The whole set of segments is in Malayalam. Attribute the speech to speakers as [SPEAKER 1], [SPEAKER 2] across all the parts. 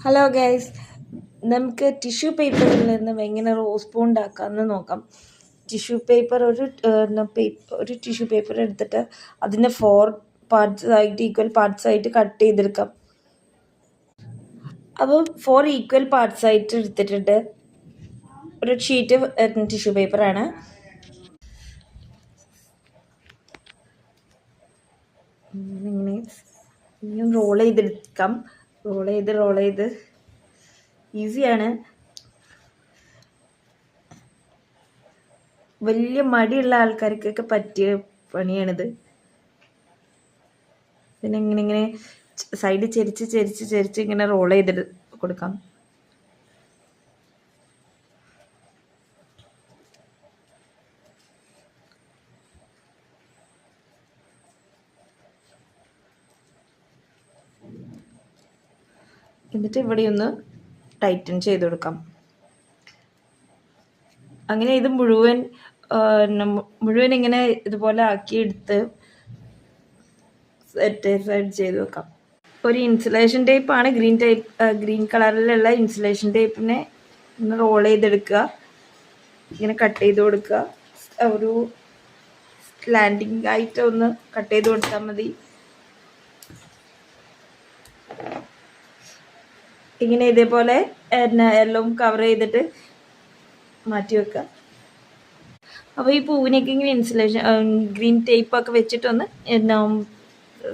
[SPEAKER 1] ഹലോ ഗൈസ്, നമുക്ക് ടിഷ്യൂ പേപ്പറിൽ നിന്നും എങ്ങനെ റോസ് സ്പൂൺ ഉണ്ടാക്കാമെന്ന് നോക്കാം. ടിഷ്യൂ പേപ്പർ ഒരു ടിഷ്യൂ പേപ്പർ എടുത്തിട്ട് അതിനെ 4 പാർട്സ് ആയിട്ട് ഈക്വൽ പാർട്സ് ആയിട്ട് കട്ട് ചെയ്തെടുക്കാം. അപ്പോൾ 4 ഈക്വൽ പാർട്സ് ആയിട്ട് എടുത്തിട്ടുണ്ട്. ഒരു ഷീറ്റ് ടിഷ്യൂ പേപ്പറാണ്. ഇങ്ങനെ റോൾ ചെയ്തെടുക്കാം. റോൾ ചെയ്ത് ഈസിയാണ്. വലിയ മടിയുള്ള ആൾക്കാർക്കൊക്കെ പറ്റിയ പണിയാണിത്. പിന്നെ ഇങ്ങനെ സൈഡ് ചെരിച്ച് ഇങ്ങനെ റോൾ ചെയ്ത് കൊടുക്കാം. എന്നിട്ട് ഇവിടെ ഒന്ന് ടൈറ്റൻ ചെയ്ത് കൊടുക്കാം. അങ്ങനെ ഇത് മുഴുവൻ ഇങ്ങനെ ഇതുപോലെ ആക്കിയെടുത്ത് സെറ്റ് ചെയ്ത് വെക്കാം. ഒരു ഇൻസുലേഷൻ ടേപ്പാണ്, ഗ്രീൻ കളറിലുള്ള ഇൻസുലേഷൻ ടേപ്പിനെ ഒന്ന് റോൾ ചെയ്തെടുക്കുക. ഇങ്ങനെ കട്ട് ചെയ്ത് കൊടുക്കുക. ഒരു ലാൻഡിങ് ആയിട്ട് ഒന്ന് കട്ട് ചെയ്ത് കൊടുത്താൽ മതി. ഇങ്ങനെ ഇതേപോലെ എല്ലാം കവർ ചെയ്തിട്ട് മാറ്റി വെക്കുക. അപ്പോൾ ഈ പൂവിനൊക്കെ ഇങ്ങനെ ഇൻസുലേഷൻ ഗ്രീൻ ടേപ്പൊക്കെ വെച്ചിട്ടൊന്ന്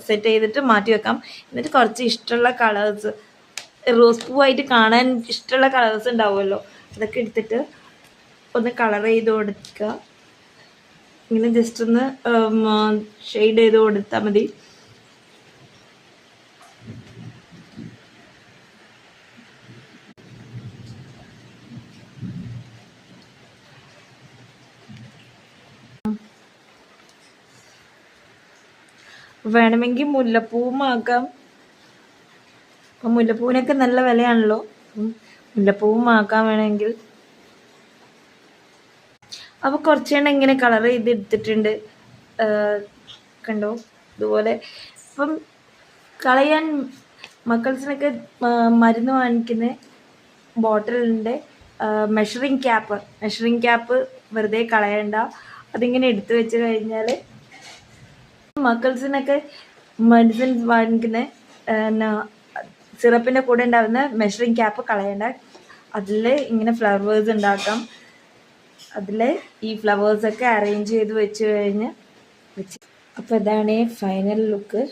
[SPEAKER 1] സെറ്റ് ചെയ്തിട്ട് മാറ്റി വെക്കാം. എന്നിട്ട് കുറച്ച് ഇഷ്ടമുള്ള കളേഴ്സ്, റോസ് പൂവായിട്ട് കാണാൻ ഇഷ്ടമുള്ള കളേഴ്സ് ഉണ്ടാവുമല്ലോ, അതൊക്കെ എടുത്തിട്ട് ഒന്ന് കളർ ചെയ്ത് കൊടുക്കുക. ഇങ്ങനെ ജസ്റ്റ് ഒന്ന് ഷെയ്ഡ് ചെയ്ത് കൊടുത്താൽ മതി. വേണമെങ്കിൽ മുല്ലപ്പൂവും ആക്കാം. അപ്പം മുല്ലപ്പൂവിനൊക്കെ നല്ല വിലയാണല്ലോ. മുല്ലപ്പൂവും ആക്കാൻ വേണമെങ്കിൽ. അപ്പോൾ കുറച്ചെണ്ണം ഇങ്ങനെ കളർ ചെയ്ത് എടുത്തിട്ടുണ്ട്, കണ്ടോ ഇതുപോലെ. അപ്പം കളയാൻ മക്കൾസിനൊക്കെ മരുന്ന് വാങ്ങിക്കുന്ന ബോട്ടിലിൻ്റെ മെഷറിങ് ക്യാപ്പ് വെറുതെ കളയണ്ട. അതിങ്ങനെ എടുത്തു വെച്ച് കഴിഞ്ഞാൽ മക്കൾസിനൊക്കെ മെഡിസിൻ വാങ്ങിക്കുന്ന സിറപ്പിൻ്റെ കൂടെ ഉണ്ടാകുന്ന മെഷറിങ് ക്യാപ്പ് കളയണ്ട. അതിൽ ഇങ്ങനെ ഫ്ലവേഴ്സ് ഉണ്ടാക്കാം. അതിൽ ഈ ഫ്ലവേഴ്സൊക്കെ അറേഞ്ച് ചെയ്ത് വെച്ച് കഴിഞ്ഞ് അപ്പോൾ ഇതാണ് ഫൈനൽ ലുക്ക്.